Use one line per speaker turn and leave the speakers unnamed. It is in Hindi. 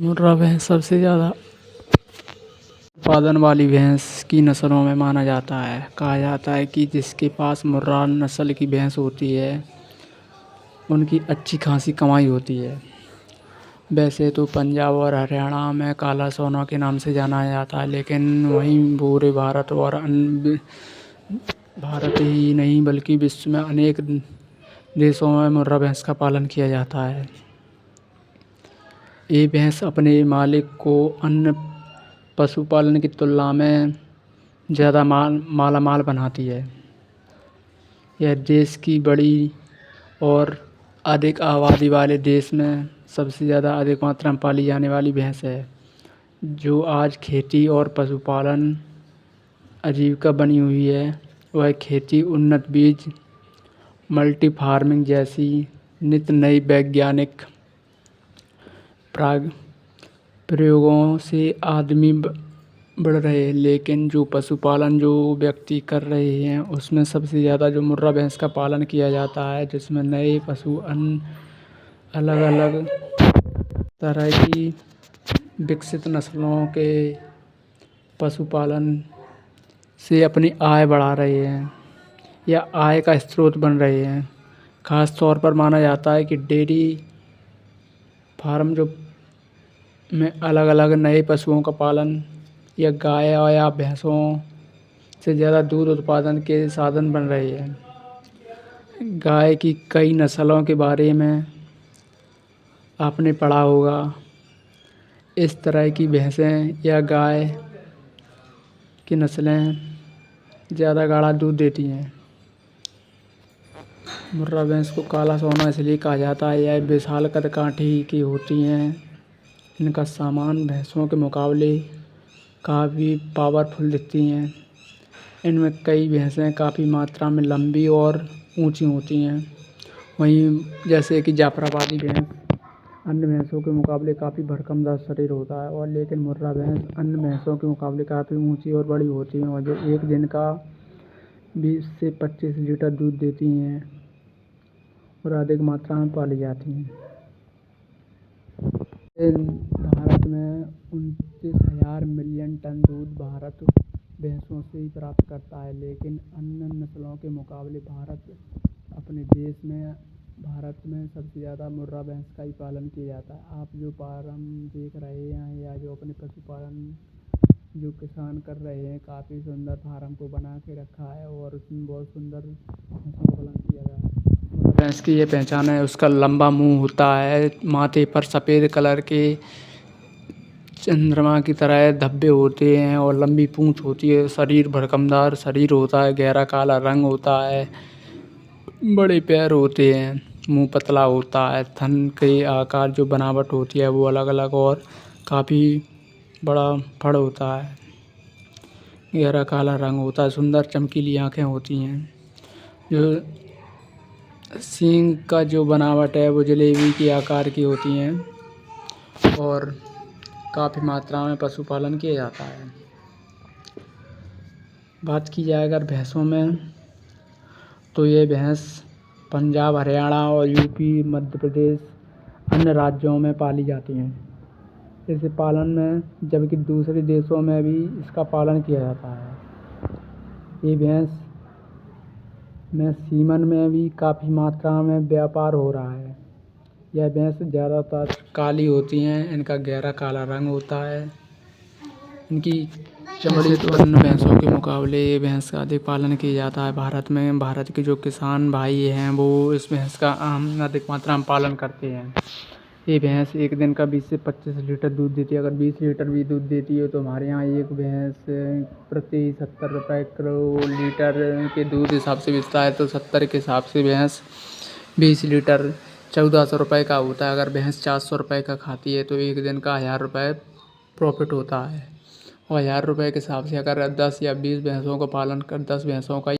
मुर्रा भैंस सबसे ज़्यादा उत्पादन वाली भैंस की नस्लों में माना जाता है। कहा जाता है कि जिसके पास मुर्रा नस्ल की भैंस होती है उनकी अच्छी खासी कमाई होती है। वैसे तो पंजाब और हरियाणा में काला सोना के नाम से जाना जाता है, लेकिन वहीं पूरे भारत और भारत ही नहीं बल्कि विश्व में अनेक देशों में मुर्रा भैंस का पालन किया जाता है। ये भैंस अपने मालिक को अन्य पशुपालन की तुलना में ज़्यादा मालामाल बनाती है। यह देश की बड़ी और अधिक आबादी वाले देश में सबसे ज़्यादा अधिक मात्रा में पाली जाने वाली भैंस है, जो आज खेती और पशुपालन आजीविका बनी हुई है। वह खेती, उन्नत बीज, मल्टी फार्मिंग जैसी नित्य नई वैज्ञानिक प्रयोगों से आदमी बढ़ रहे हैं, लेकिन जो पशुपालन जो व्यक्ति कर रहे हैं उसमें सबसे ज़्यादा जो मुर्रा भैंस का पालन किया जाता है, जिसमें नए पशु अलग अलग तरह की विकसित नस्लों के पशुपालन से अपनी आय बढ़ा रहे हैं या आय का स्रोत बन रहे हैं। ख़ास तौर पर माना जाता है कि डेयरी फार्म जो में अलग अलग नए पशुओं का पालन या गाय या भैंसों से ज़्यादा दूध उत्पादन के साधन बन रहे हैं। गाय की कई नस्लों के बारे में आपने पढ़ा होगा। इस तरह की भैंसें या गाय की नस्लें ज़्यादा गाढ़ा दूध देती हैं। मुर्रा भैंस को काला सोना इसलिए कहा जाता है, यह विशाल कदकाठी की होती हैं। इनका सामान भैंसों के मुकाबले काफ़ी पावरफुल दिखती हैं। इनमें कई भैंसें काफ़ी मात्रा में लंबी और ऊंची होती हैं। वहीं जैसे कि जाफराबादी भैंस अन्य भैंसों के मुकाबले काफ़ी भरकमदार शरीर होता है, और लेकिन मुर्रा भैंस अन्य भैंसों के मुकाबले काफ़ी ऊंची और बड़ी होती हैं, और जो एक दिन का 20 से 25 लीटर दूध देती हैं और अधिक मात्रा में पाली जाती हैं। भारत में 29,000 मिलियन टन दूध भारत भैंसों से ही प्राप्त करता है, लेकिन अन्य नस्लों के मुकाबले भारत में सबसे ज़्यादा मुर्रा भैंस का ही पालन किया जाता है। आप जो फार्म देख रहे हैं या जो अपने पशुपालन जो किसान कर रहे हैं, काफ़ी सुंदर फार्म को बना के रखा है और उसमें बहुत सुंदर भैंसों का पालन किया गया है। मुर्रा भैंस की ये पहचान है, उसका लंबा मुंह होता है, माथे पर सफ़ेद कलर के चंद्रमा की तरह धब्बे होते हैं और लंबी पूंछ होती है। शरीर भरकमदार शरीर होता है, गहरा काला रंग होता है, बड़े पैर होते हैं, मुंह पतला होता है, थन के आकार जो बनावट होती है वो अलग अलग और काफ़ी बड़ा फड़ होता है, गहरा काला रंग होता है, सुंदर चमकीली आँखें होती हैं। जो सींग का जो बनावट है वो जलेबी के आकार की होती हैं और काफ़ी मात्रा में पशुपालन किया जाता है। बात की जाए अगर भैंसों में, तो ये भैंस पंजाब, हरियाणा और यूपी, मध्य प्रदेश अन्य राज्यों में पाली जाती हैं। इस पालन में जबकि दूसरे देशों में भी इसका पालन किया जाता है। ये भैंस में सीमन में भी काफ़ी मात्रा में व्यापार हो रहा है। यह भैंस ज़्यादातर काली होती हैं, इनका गहरा काला रंग होता है, इनकी चमड़ी तो अन्य भैंसों के मुकाबले ये भैंस का अधिक पालन किया जाता है। भारत में भारत के जो किसान भाई हैं वो इस भैंस का अधिक मात्रा में पालन करते हैं। ये भैंस एक दिन का 20 से 25 लीटर दूध देती है। अगर 20 लीटर भी दूध देती है तो हमारे यहाँ एक भैंस प्रति 70 रुपये किलो लीटर के दूध हिसाब से बेचता है, तो 70 के हिसाब से भैंस 20 लीटर 1400 रुपये का होता है। अगर भैंस 400 रुपये का खाती है तो एक दिन का 1000 रुपये प्रॉफिट होता है। और 1000 रुपये के हिसाब से अगर 10 या 20 भैंसों का पालन कर 10 भैंसों का